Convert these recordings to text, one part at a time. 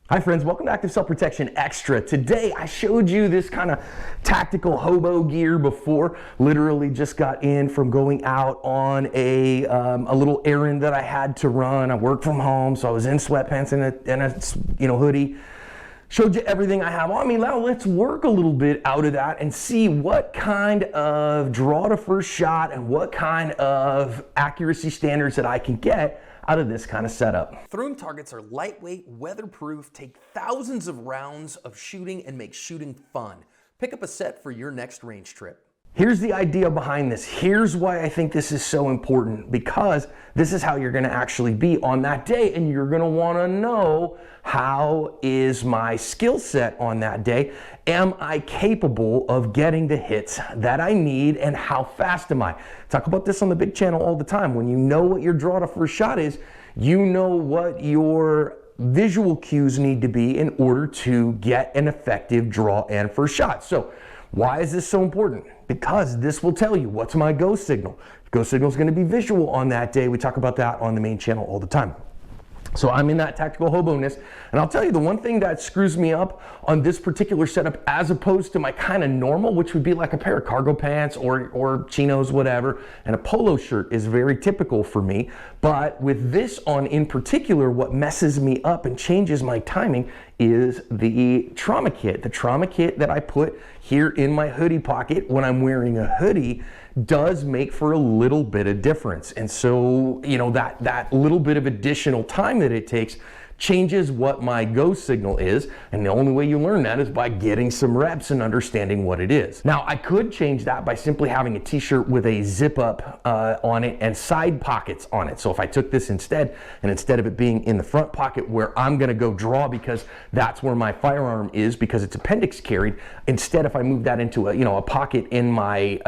Hi friends, welcome to Active Self Protection Extra. Today I showed you this kind of tactical hobo gear before. Literally just got in from going out on a little errand that I had to run. I work from home, so I was in sweatpants and a hoodie. Showed you everything I have on me. Now let's work a little bit out of that and see what kind of draw to first shot and what kind of accuracy standards that I can get out of this kind of setup. Throwing targets are lightweight, weatherproof, take thousands of rounds of shooting and make shooting fun. Pick up a set for your next range trip. Here's the idea behind this. Here's why I think this is so important, because this is how you're gonna actually be on that day, and you're gonna wanna know, how is my skill set on that day? Am I capable of getting the hits that I need, and how fast am I? Talk about this on the big channel all the time. When you know what your draw to first shot is, you know what your visual cues need to be in order to get an effective draw and first shot. So why is this so important? Because this will tell you what's my go signal. Go signal is going to be visual on that day. We talk about that on the main channel all the time. So I'm in that tactical hobo-ness, and I'll tell you the one thing that screws me up on this particular setup as opposed to my kind of normal, which would be like a pair of cargo pants or chinos, whatever, and a polo shirt is very typical for me. But with this on in particular, what messes me up and changes my timing is the trauma kit. The trauma kit that I put here in my hoodie pocket when I'm wearing a hoodie does make for a little bit of difference. And so, you know, that little bit of additional time that it takes changes what my go signal is, and the only way you learn that is by getting some reps and understanding what it is. Now, I could change that by simply having a t-shirt with a zip up on it and side pockets on it. So if I took this instead, and instead of it being in the front pocket where I'm gonna go draw because that's where my firearm is because it's appendix carried, instead if I move that into a pocket in my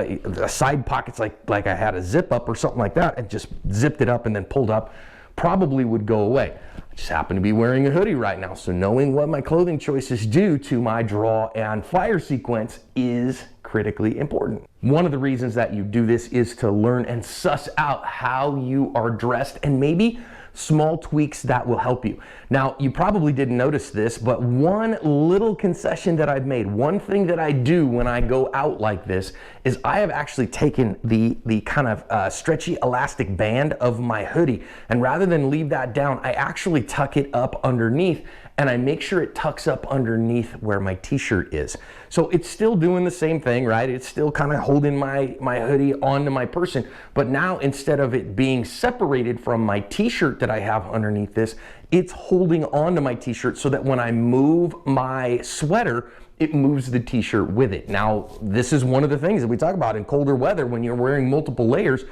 side pockets like I had a zip up or something like that and just zipped it up and then pulled up, probably would go away. I just happen to be wearing a hoodie right now, so knowing what my clothing choices do to my draw and fire sequence is critically important. One of the reasons that you do this is to learn and suss out how you are dressed and maybe small tweaks that will help you. Now, you probably didn't notice this, but one little concession that I've made, one thing that I do when I go out like this is I have actually taken the kind of stretchy elastic band of my hoodie, and rather than leave that down, I actually tuck it up underneath, and I make sure it tucks up underneath where my t-shirt is. So it's still doing the same thing, right? It's still kind of holding my hoodie onto my person, but now instead of it being separated from my t-shirt that I have underneath this, it's holding onto my t-shirt so that when I move my sweater, it moves the t-shirt with it. Now, this is one of the things that we talk about in colder weather when you're wearing multiple layers.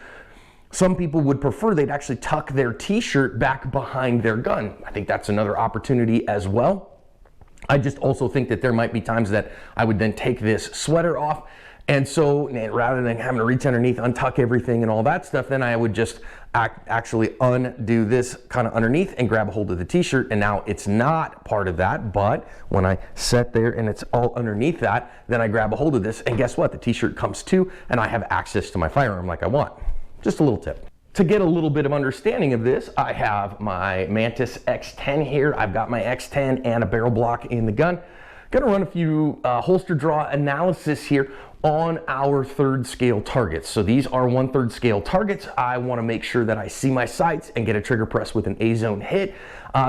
Some people would prefer they'd actually tuck their t-shirt back behind their gun. I think that's another opportunity as well. I just also think that there might be times that I would then take this sweater off, and so rather than having to reach underneath, untuck everything and all that stuff, then I would just actually undo this kind of underneath and grab a hold of the t-shirt, and now it's not part of that, but when I set there and it's all underneath that, then I grab a hold of this, and guess what? The t-shirt comes too, and I have access to my firearm like I want. Just a little tip. To get a little bit of understanding of this, I have my Mantis X10 here. I've got my X10 and a barrel block in the gun. Gonna run a few holster draw analysis here on our 3rd scale targets. So these are 1/3 scale targets. I want to make sure that I see my sights and get a trigger press with an A-zone hit.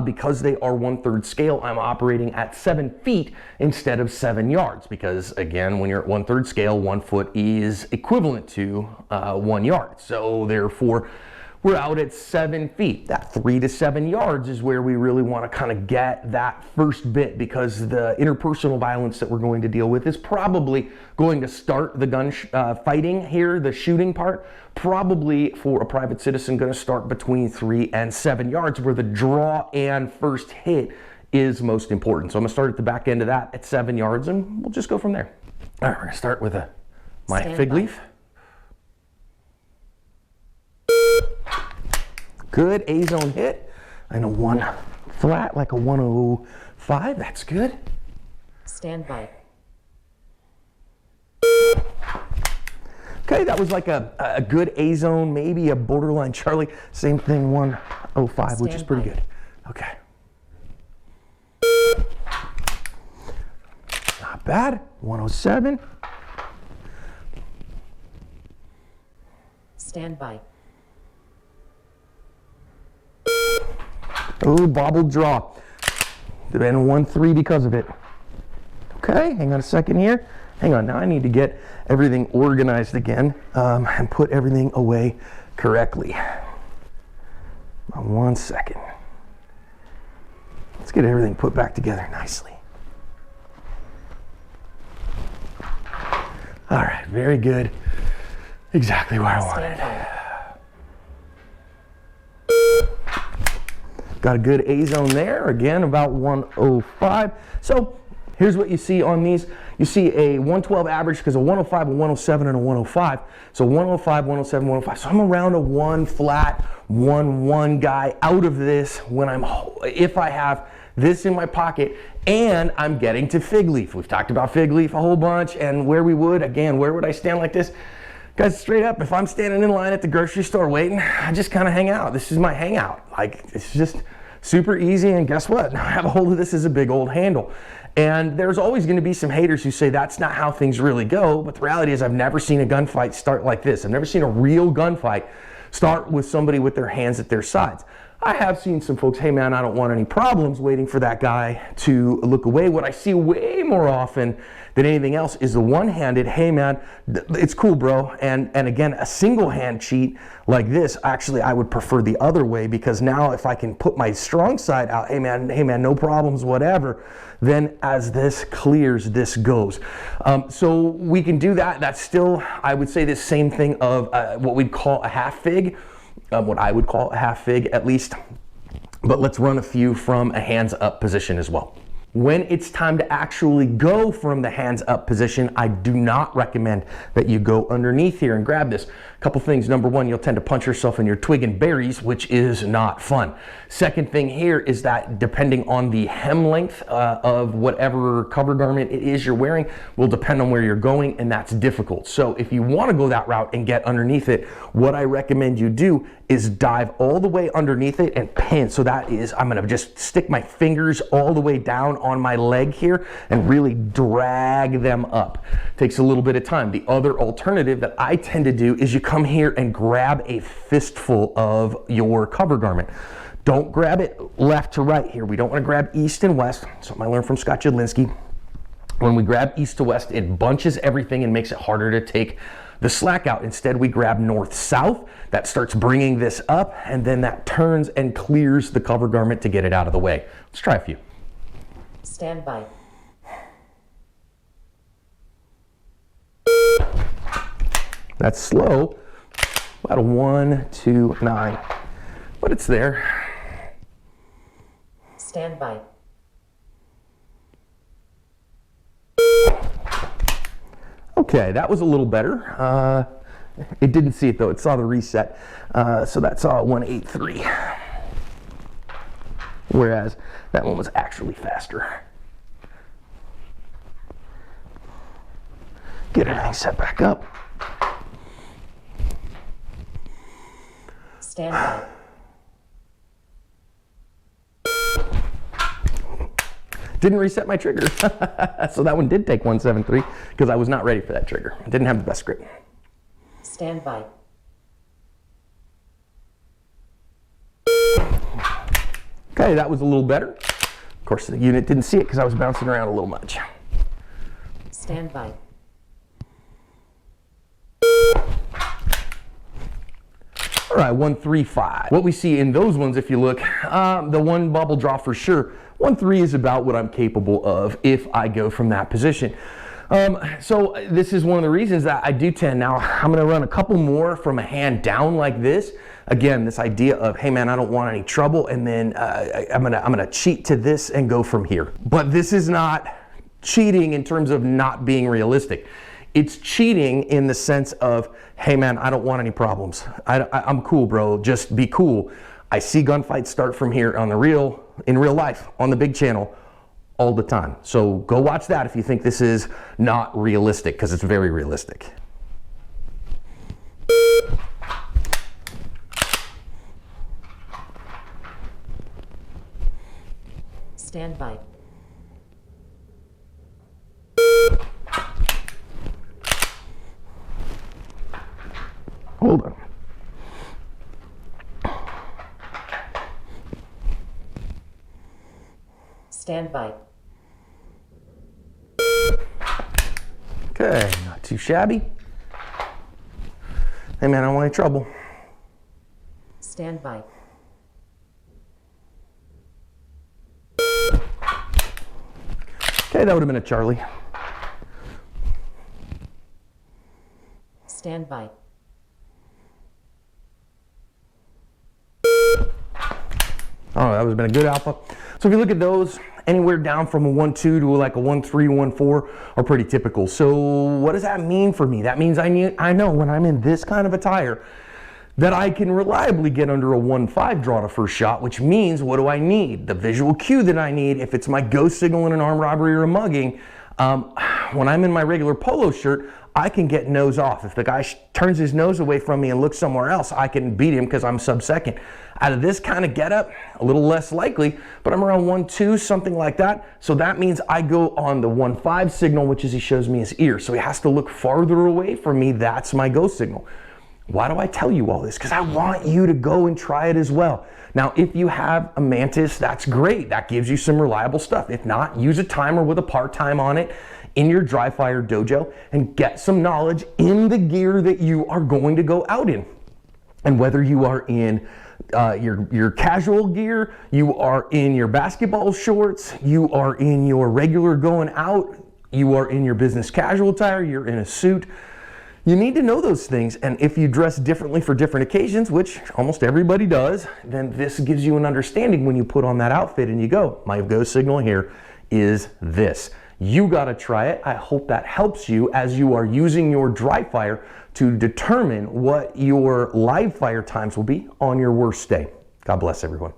Because they are 1/3 scale, I'm operating at 7 feet instead of 7 yards, because again, when you're at 1/3 scale, 1 foot is equivalent to 1 yard. So therefore, we're out at 7 feet. That 3 to 7 yards is where we really want to kind of get that first bit, because the interpersonal violence that we're going to deal with is probably going to start the gun fighting here, the shooting part, probably for a private citizen going to start between 3 and 7 yards, where the draw and first hit is most important. So I'm going to start at the back end of that at 7 yards, and we'll just go from there. All right, we're going to start with my fig leaf. Good A-zone hit, and a 1 flat, like a 105, that's good. Stand by. Okay, that was like a good A-zone, maybe a borderline Charlie. Same thing, 105, which is pretty good. Okay. bad. 107. Stand by. Oh, bobbled draw. Then 1-3 because of it. Okay, hang on a second here. Hang on, now I need to get everything organized again and put everything away correctly. 1 second. Let's get everything put back together nicely. All right, very good. Exactly where I wanted Stand it. by. Got a good A zone there, again about 105. So here's what you see on these. You see a 112 average because a 105, a 107, and a 105. So 105, 107, 105. So I'm around a 1 flat, 1-1 guy out of this when if I have this in my pocket and I'm getting to fig leaf. We've talked about fig leaf a whole bunch and where would I stand like this? Guys, straight up, if I'm standing in line at the grocery store waiting, I just kind of hang out. This is my hangout. Like, it's just super easy, and guess what? I have a hold of this as a big old handle. And there's always going to be some haters who say that's not how things really go, but the reality is I've never seen a gunfight start like this. I've never seen a real gunfight start with somebody with their hands at their sides. I have seen some folks, hey man, I don't want any problems, waiting for that guy to look away. What I see way more often than anything else is the one-handed, hey man, it's cool bro. And again, a single hand cheat like this, actually I would prefer the other way, because now if I can put my strong side out, hey man, no problems, whatever, then as this clears, this goes. So we can do that. That's still, I would say, the same thing of what we'd call a half fig. What I would call a half fig at least, but let's run a few from a hands up position as well. When it's time to actually go from the hands up position, I do not recommend that you go underneath here and grab this. A couple things. Number one, you'll tend to punch yourself in your twig and berries, which is not fun. Second thing here is that depending on the hem length of whatever cover garment it is you're wearing will depend on where you're going, and that's difficult. So if you want to go that route and get underneath it, what I recommend you do is dive all the way underneath it and pin. So that is, I'm gonna just stick my fingers all the way down on my leg here and really drag them up. Takes a little bit of time. The other alternative that I tend to do is you come here and grab a fistful of your cover garment. Don't grab it left to right here. We don't want to grab east and west. Something I learned from Scott Jedlinski. When we grab east to west, it bunches everything and makes it harder to take the slack out. Instead, we grab north-south. That starts bringing this up, and then that turns and clears the cover garment to get it out of the way. Let's try a few. Stand by. That's slow, about a 1, 2, 9, but it's there. Stand by. Okay, that was a little better. It didn't see it though, it saw the reset. So that saw 183. Whereas that one was actually faster. Get everything set back up. Stand by. Didn't reset my trigger. So that one did take 173 because I was not ready for that trigger. I didn't have the best grip. Stand by. Okay, that was a little better. Of course, the unit didn't see it because I was bouncing around a little much. Stand by. All right, 135. What we see in those ones, if you look, the one bubble draw for sure. 1-3 is about what I'm capable of if I go from that position. So this is one of the reasons that I do tend, now I'm gonna run a couple more from a hand down like this. Again, this idea of, hey man, I don't want any trouble, and then I'm gonna cheat to this and go from here. But this is not cheating in terms of not being realistic. It's cheating in the sense of, hey man, I don't want any problems. I'm cool, bro, just be cool. I see gunfights start from here in real life, on the big channel, all the time. So go watch that if you think this is not realistic, because it's very realistic. Stand by. Hold on. Stand by. Okay, not too shabby. Hey man, I don't want any trouble. Stand by. Okay, that would have been a Charlie. Stand by. Oh, that would have been a good alpha. So if you look at those, anywhere down from a 1.2 to like a 1.3, 1.4 are pretty typical. So what does that mean for me? That means I know when I'm in this kind of a tire that I can reliably get under a 1.5 draw to first shot, which means what do I need? The visual cue that I need if it's my go signal in an armed robbery or a mugging. When I'm in my regular polo shirt, I can get nose off. If the guy turns his nose away from me and looks somewhere else, I can beat him because I'm sub-second. Out of this kind of getup, a little less likely, but I'm around 1.2, something like that. So that means I go on the 1.5 signal, which is he shows me his ear. So he has to look farther away from me. That's my go signal. Why do I tell you all this? Because I want you to go and try it as well. Now, if you have a Mantis, that's great. That gives you some reliable stuff. If not, use a timer with a part-time on it in your dry fire dojo and get some knowledge in the gear that you are going to go out in. And whether you are in your casual gear, you are in your basketball shorts, you are in your regular going out, you are in your business casual attire, you're in a suit, you need to know those things. And if you dress differently for different occasions, which almost everybody does, then this gives you an understanding when you put on that outfit and you go, my go signal here is this. You got to try it. I hope that helps you as you are using your dry fire to determine what your live fire times will be on your worst day. God bless everyone.